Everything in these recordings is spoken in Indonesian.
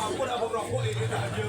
Ampun abang rokok ini aja.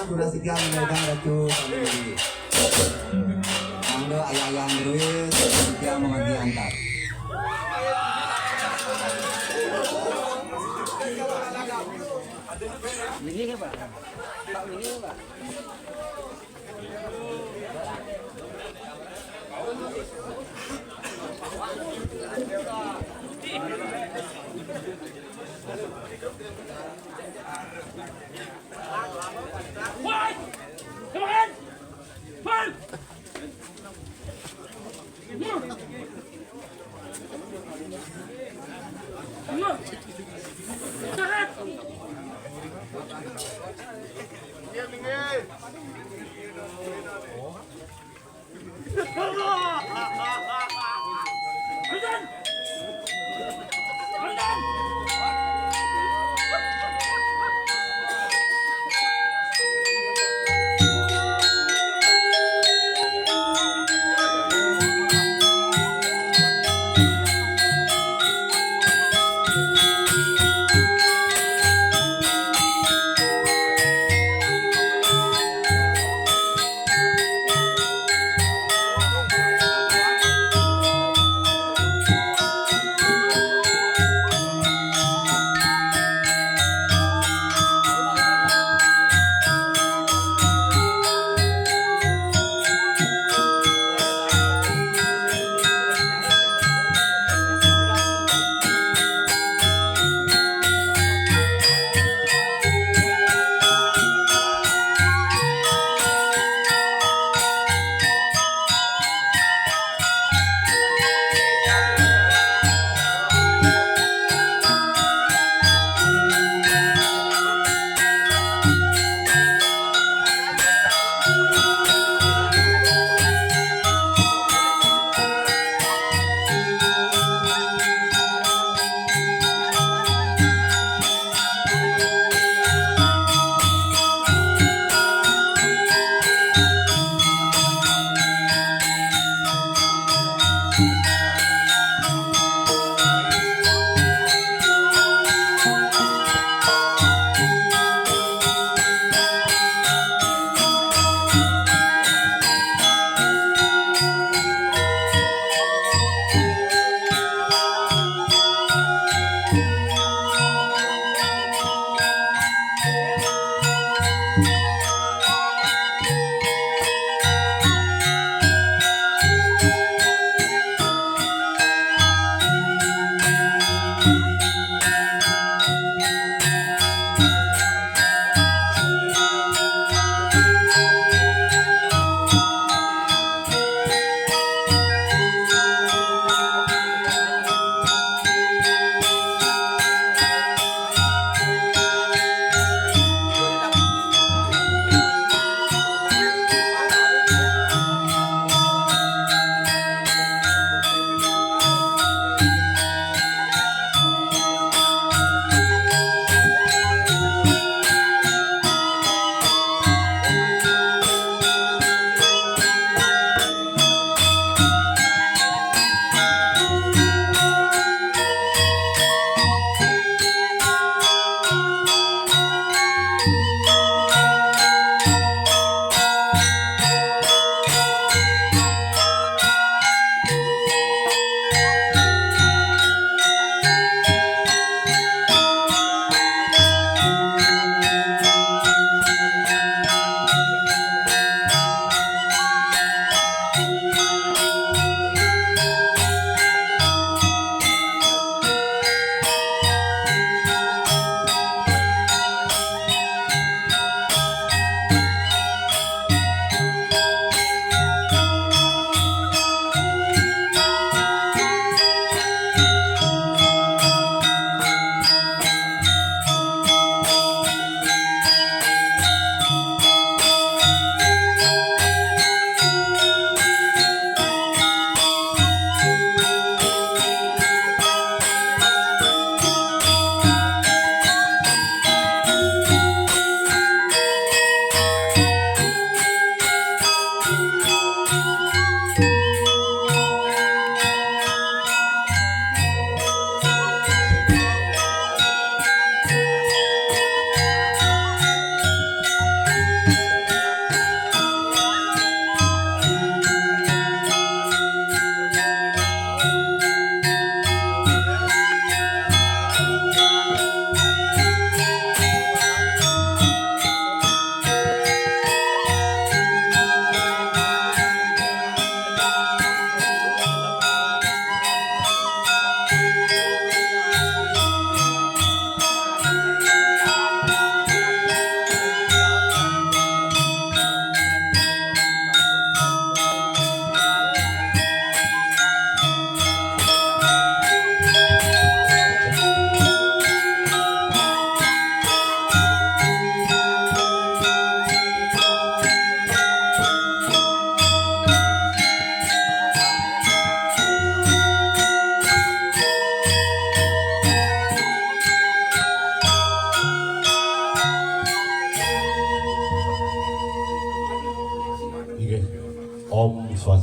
Sudah sekian megang ratu Ando ayah-ayah Android sekian mengerti antar. Ini Pak. Pak ini Pak. Woi! Kemarin! Pan!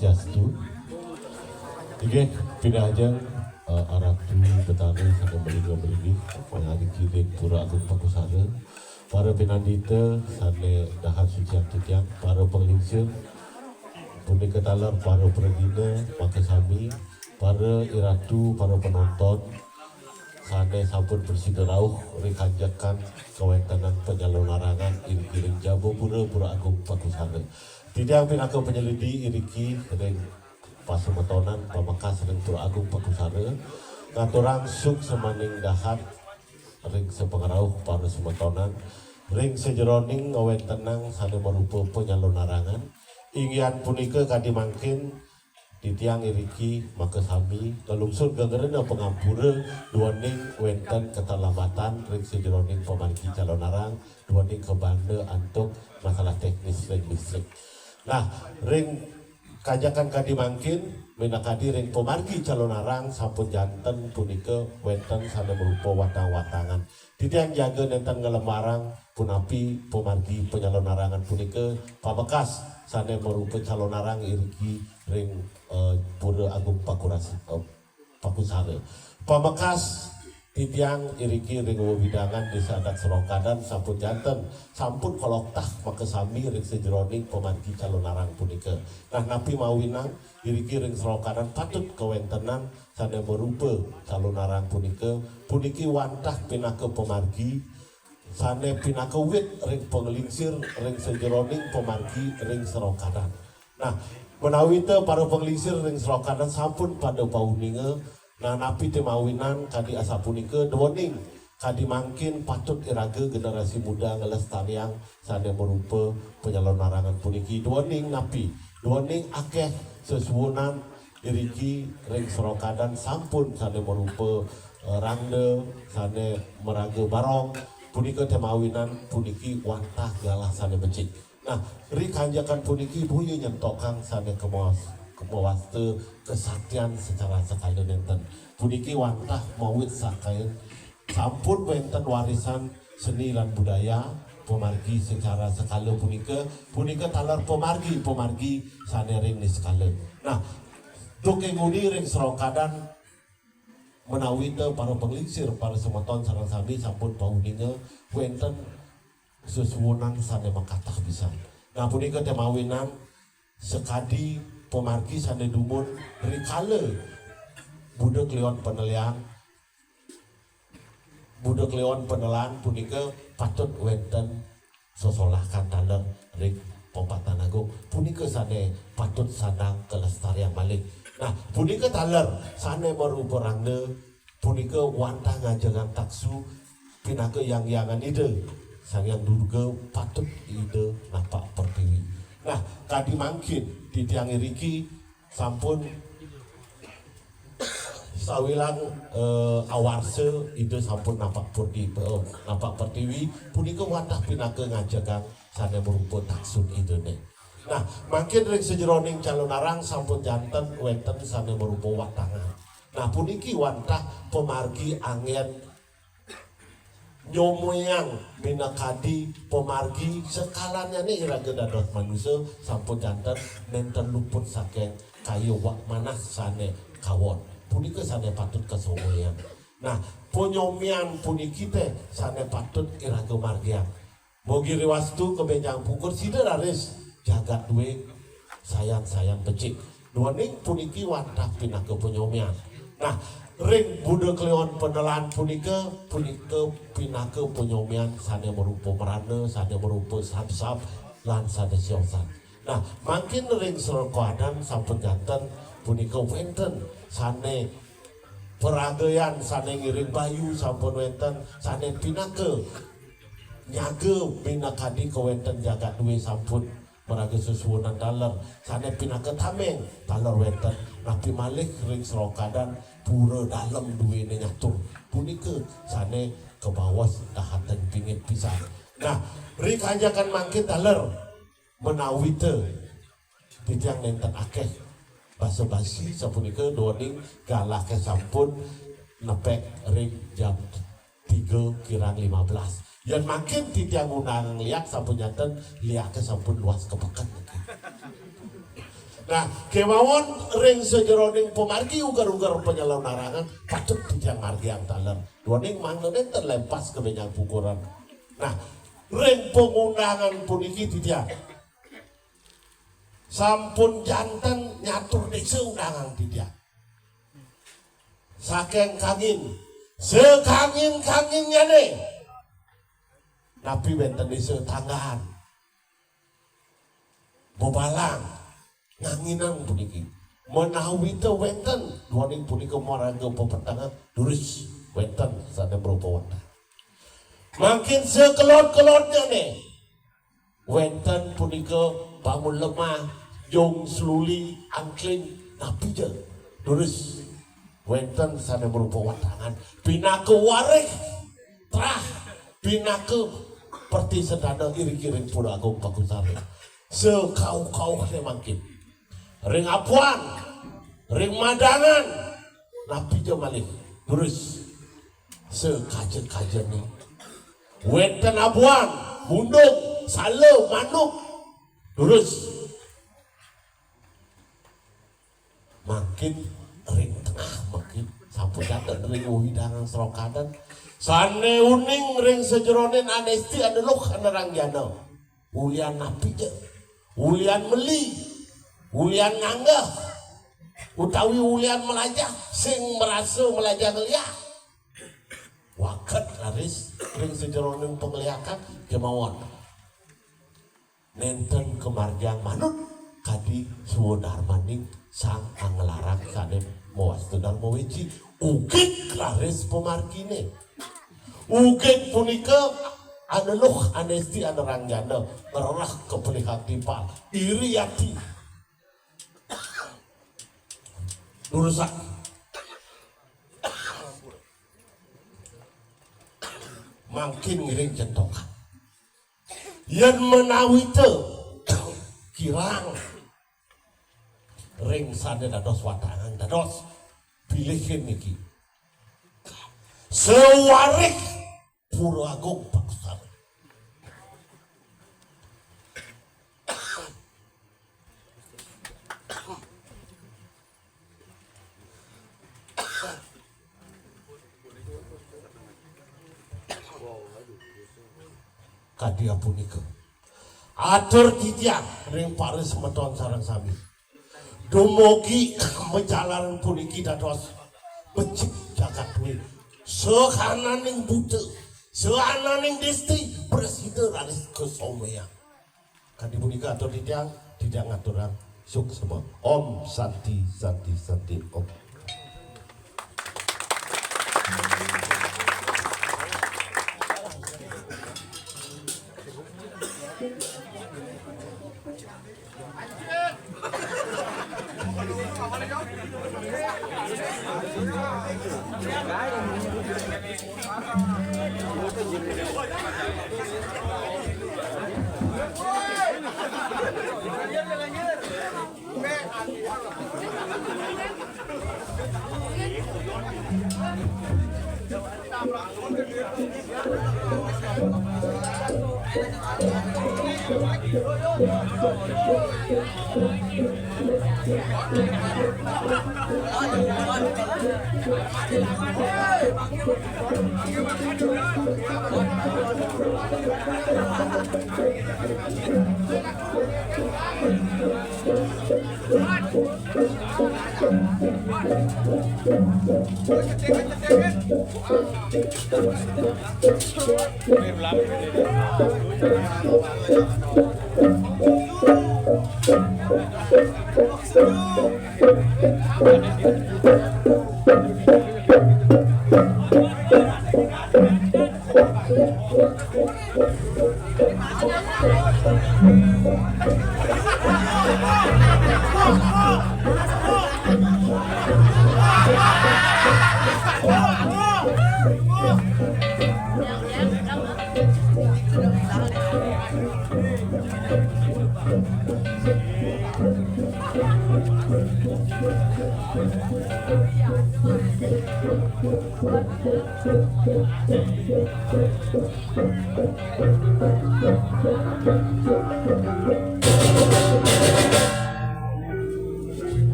Swastiastu. Oke, pindah aja Aratu Betani sana melingga-melinggi mengalih kiri Pura Agung Pakusana. Para penandita sana dahat sucian tutiang, para penglingsir punika talar, para pergina makasami, para iratu, para penonton sana sampun bersida rauh rekanjakan kawentanan penyalon larangan iring-iring Jabo Pura Agung Pakusana. Tidak pinaka penyelidi iriki ring pasumetonan pamakas ring Pura Agung Pakusana ngaturang suk semaning dahat ring sepengarauh para sumetonan ring sejeroning ngawentenang sana merupa penyalon larangan inggian punika kadi mangkin titiang iriki maka sami kelungsur gegerena pengampura duaning wenten keterlambatan ring sejeroning pemargi calon larang duaning kebanda antuk masalah teknis ring listrik. Nah ring kajakan kadi mangkin minakadi ring pemargi calon larang sampun janten punika wenten sana merupa watang-watangan titiang jaga nenten ngelemarang punapi pemargi penyalon larangan punika pabekas sana merupa calon larang iriki ring Pura Agung Pakusara. Pabekas titiang iriki ring wewidangan desa adat Serokadan sampun janten sampun koloktah makasami ring sejeroning pemargi calon larang punika. Nah napi mawinang iriki ring Serokadan patut kewentenan sana merupa calon larang punika puniki wantah pinaka pemargi sana pinaka wit ring penglingsir ring sejeroning pemargi ring Serokadan. Nah menawi te para penglingsir ring Serokadan sampun pada pauninga nah napi temawinan kadi asapunika doning kadi mangkin patut iraga generasi muda ngelestariang sana merupa penyalon larangan puniki doning napi doning akeh sesuwunan iriki ring Serokadan sampun sana merupa rangde sana meraga barong punika temawinan puniki wantah galah sana becik. Nah, ri kanjakan puniki buya nyentokang sana kemuaste kesatian secara sekali nenten. Puniki wantah mawit sakain sampun wenten warisan seni lan budaya pemargi secara sekala punika talar pemargi sana ring ni sekala. Nah, tukenguni ring Serokadan menawi te para penglingsir para semeton sareng sami sampun pauninga wenten sesuwunan sana makatah bisa. Nah punika temawinan sekadi pemargi sana dumun rikala budak leon penelan punika patut wenten sosolahkan talang ring Pompatan Agung punika sana patut sadang kelestarian balik. Nah punika taler sana merupa rangde punika wantah ngajangan taksu pinaka yang-yangan ide sang yang duga patut ide napak pertiwi. Nah kadi mangkin di tiang iriki sampun sawilang awarse ide sampun napak pertiwi punika wantah pinaka ngajagang sana merupa taksun idene. Nah mangkin ring sejeroning calon larang sampun janten wenten sana merupa watangan. Nah puniki wantah pemargi angin nyomoyang minakadi pemargi sekalanya nih iraga dados manusia sampun janten nenten luput saking kayu wak manas sane kawon punika sane patut kesomoyang. Nah penyomian puniki teh sane patut iraga margiang mogi riwastu kebenjang pukur sideraris jagat duwe sayang becik duaning puniki wantah pinaka penyomian. Nah ring budak leon penelan punika pinaka penyomian sana merupa merana sana merupa sap-sap lan sana siosan. Nah makin ring Serokadan sampun janten punika wenten sana peragayan sana ngiring bayu sampun wenten sana pinaka nyaga pinakadi kewenten jagat duwe sampun meraga sesuwunan taler sana pinaka tameng taler wenten napi malih ring Serokadan pura dalam duwe nyatur punika sana ke bawah dahatan pingin pisah. Nah rik ajakan mangkin taler menawi te titiang nenten akeh basa-basi sapunika doning galah ke sampun nepek ring jam 3 kirang 15 yang makin titiang unang liak sampun nyaten liak ke sampun luas kepekan. Nah, kemauan ring sejeroning pemargi ugar-ugar penyelenggaraan patut tidak margi yang taler. Duaning manggilnya terlepas ke banyak pukulan. Nah, ring pengundangan pun iki tidak. Sampun jantan nyatur desa undangan tidak. Saking kangin, sekangin-kanginnya nih. Tapi benten desa tanggahan. Bobalang. Nganginan puniki menawi itu wenten duaning punika marangga pepetangan durus wenten sana berupa wanda makin sekelot-kelotnya nih wenten punika bangun lemah jong seluli angkling napi je durus wenten sana berupa watangan pinake warik terah pinake perti sedana iring-iring pura agung pakusari sekau-kau makin ring apuan, ring madangan, napi jo malih, terus sekajen-kajen nih. Wenten apuan, mundung, salo, manuk, terus makin ring tengah makin sampun datang ring hidangan serokadan. Sane uning ring sejeronin anesti adelok anerang jana. Ulian napi je, ulian meli. Ulian nganggah utawi ulian melajah sing merasa melajah ngeliat wakat laris ring sejeroning penglihakan kemauan nenten kemarjang manut kadi suwodar maning sang angelarak sanem mawas tedar maweci ugik laris pemargine ugik punika aneluh anesti anerang janda terah kepelihan tipal iri yati Nurusak makin ngiring centokan yang menawi te kirang ring sade dados watangan dados pilihin niki sewarik pura agung pakusar kadia punika atur titiang ring paris meton sarang sami dumugi menjalaran puniki dados becik jagat duit sehananing buta sehananing desti presiden alis kesomea kadi punika atur titiang tidak ngaturan suk semua om santi santi santi om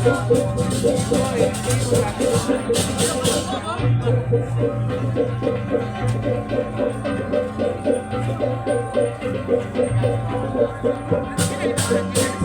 Thank you.